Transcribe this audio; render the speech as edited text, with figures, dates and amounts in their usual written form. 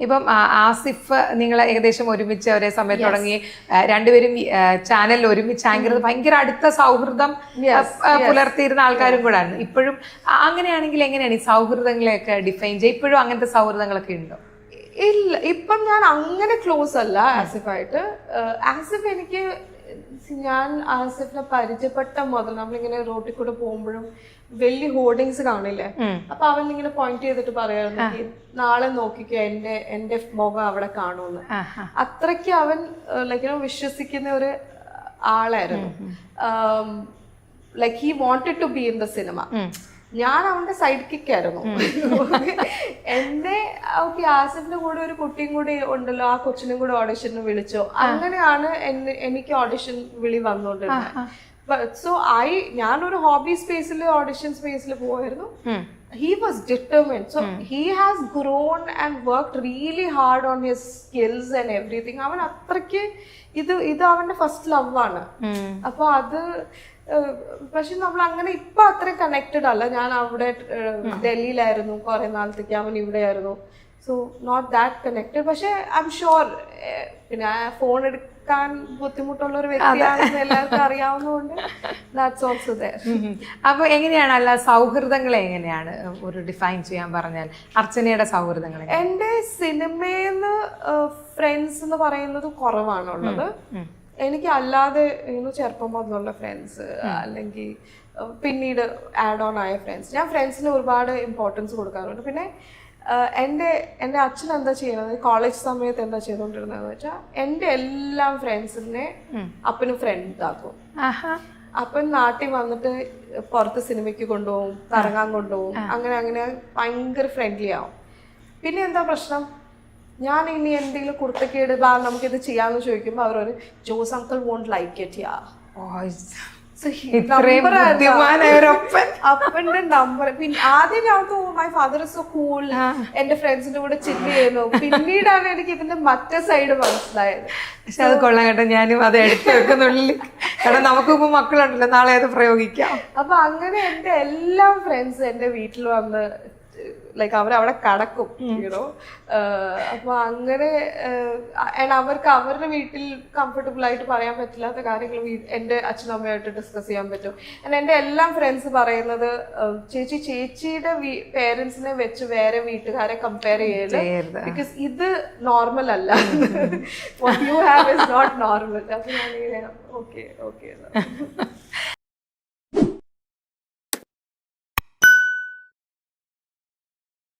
ഇപ്പം ആസിഫ് നിങ്ങൾ ഏകദേശം ഒരുമിച്ച് ഒരേ സമയത്ത് തുടങ്ങി, രണ്ടുപേരും ചാനലിൽ ഒരുമിച്ച് ആങ്കർ ഭയങ്കര അടുത്ത സൗഹൃദം പുലർത്തിയിരുന്ന ആൾക്കാരും കൂടെ ആണ്. ഇപ്പോഴും അങ്ങനെയാണെങ്കിൽ എങ്ങനെയാണ് ഈ സൗഹൃദങ്ങളെയൊക്കെ ഡിഫൈൻ ചെയ്യുക? ഇപ്പോഴും അങ്ങനത്തെ സൗഹൃദങ്ങളൊക്കെ ഉണ്ടോ? ഇല്ല, ഇപ്പം ഞാൻ അങ്ങനെ ക്ലോസ് അല്ല ആസിഫായിട്ട്. ആസിഫ് എനിക്ക്, ഞാൻ ആസിഫിനെ പരിചയപ്പെട്ട മുതൽ നമ്മളിങ്ങനെ റോട്ടിൽ കൂടെ പോകുമ്പോഴും വലിയ ഹോർഡിങ്സ് കാണില്ലേ, അപ്പൊ അവൻ ഇങ്ങനെ പോയിന്റ് ചെയ്തിട്ട് പറയാറുണ്ട്, നാളെ നോക്കിക്കോ എന്റെ മുഖം അവിടെ കാണുമെന്ന്. അത്രയ്ക്ക് അവൻ ലൈക്ക് വിശ്വസിക്കുന്ന ഒരു ആളായിരുന്നു. Like he wanted to be in the cinema. ഞാൻ അവന്റെ സൈഡ് കിക്ക് ആയിരുന്നു. എന്നെ ഓക്കെ ആസിഫിന്റെ കൂടെ ഒരു കുട്ടിയും കൂടി ഉണ്ടല്ലോ, ആ കൊച്ചിനും കൂടെ ഓഡിഷന് വിളിച്ചോ, അങ്ങനെയാണ് എനിക്ക് ഓഡിഷൻ വിളി വന്നോണ്ടിരുന്നത്. സോ ഞാനൊരു ഹോബി സ്പേസിൽ ഓഡിഷൻ സ്പേസിൽ പോയിരുന്നു. He was determined. So he has grown and worked really hard on his skills and everything. അവൻ അത്രയ്ക്ക് ഇത് അവന്റെ ഫസ്റ്റ് ലവ് ആണ്. അപ്പൊ അത് പക്ഷെ നമ്മൾ അങ്ങനെ ഇപ്പൊ അത്ര കണക്റ്റഡ് അല്ല. ഞാൻ അവിടെ ഡൽഹിയിലായിരുന്നു കുറെ നാളത്തേക്ക്, അവൻ ഇവിടെ ആയിരുന്നു. So not that connected. പക്ഷെ ഐ എം ഷുവർ, പിന്നെ ഫോൺ എടുക്കാൻ ബുദ്ധിമുട്ടുള്ള ഒരു വ്യക്തിയാണെന്ന് എല്ലാവർക്കും അറിയാവുന്നതുകൊണ്ട് ദാറ്റ്സ് ഓൾസോ ദേർ. അപ്പൊ എങ്ങനെയാണ് അല്ല സൗഹൃദങ്ങളെ എങ്ങനെയാണ് ഒരു ഡിഫൈൻ ചെയ്യാൻ പറഞ്ഞാൽ? അർച്ചനയുടെ സൗഹൃദങ്ങൾ എന്റെ സിനിമയില് ഫ്രണ്ട്സ് എന്ന് പറയുന്നത് കുറവാണുള്ളത്. എനിക്ക് അല്ലാതെ ചെറുപ്പം മുതലുള്ള ഫ്രണ്ട്സ്, അല്ലെങ്കിൽ പിന്നീട് ആഡ് ഓൺ ആയ ഫ്രണ്ട്സ്, ഞാൻ ഫ്രണ്ട്സിന് ഒരുപാട് ഇമ്പോർട്ടൻസ് കൊടുക്കാറുണ്ട്. പിന്നെ എൻ്റെ അച്ഛൻ എന്താ ചെയ്യുന്നത്, കോളേജ് സമയത്ത് എന്താ ചെയ്തുകൊണ്ടിരുന്നതെന്ന് വെച്ചാൽ എൻ്റെ എല്ലാ ഫ്രണ്ട്സിനെ അപ്പനും ഫ്രണ്ട് ആക്കും. അപ്പൻ നാട്ടിൽ വന്നിട്ട് പുറത്ത് സിനിമയ്ക്ക് കൊണ്ടുപോകും, കറങ്ങാൻ കൊണ്ടുപോകും, അങ്ങനെ ഭയങ്കര ഫ്രണ്ട്ലി ആവും. പിന്നെ എന്താ പ്രശ്നം, ഞാൻ ഇനി എന്തെങ്കിലും കുർത്തക്കേട് നമുക്കിത് ചെയ്യാന്ന് ചോദിക്കുമ്പോ അവരൊരു Jose uncle won't like it yeah. അപ്പന്റെ നമ്പർ. പിന്നെ ആദ്യം ഞാൻ my father is so cool, എന്റെ ഫ്രണ്ട്സിന്റെ കൂടെ ചില്ല് ചെയ്യുന്നു. പിന്നീടാണ് എനിക്ക് ഇതിന്റെ മറ്റേ സൈഡ് മനസ്സിലായത്. പക്ഷെ അത് കൊള്ളാം കേട്ടോ, ഞാനും അത് എടുത്തു വെക്കുന്നുള്ളിൽ. കാരണം നമുക്കിപ്പോ മക്കളുണ്ടല്ലോ, നാളെ അത് പ്രയോഗിക്കാം. അപ്പൊ അങ്ങനെ എന്റെ എല്ലാ ഫ്രണ്ട്സ് എന്റെ വീട്ടിൽ വന്ന് ലൈക്ക് അവരവിടെ കടക്കും, യൂണോ. അപ്പൊ അങ്ങനെ അവർക്ക് അവരുടെ വീട്ടിൽ കംഫർട്ടബിൾ ആയിട്ട് പറയാൻ പറ്റില്ലാത്ത കാര്യങ്ങൾ എന്റെ അച്ഛനമ്മയായിട്ട് ഡിസ്കസ് ചെയ്യാൻ പറ്റും. എന്റെ എല്ലാ ഫ്രണ്ട്സ് പറയുന്നത്, ചേച്ചിയുടെ പേരൻസിനെ വെച്ച് വേറെ വീട്ടുകാരെ കമ്പയർ ചെയ്യരുത്, ബിക്കോസ് ഇത് നോർമൽ അല്ല. What you have is not normal. അപ്പൊ ഞാൻ ഓക്കെ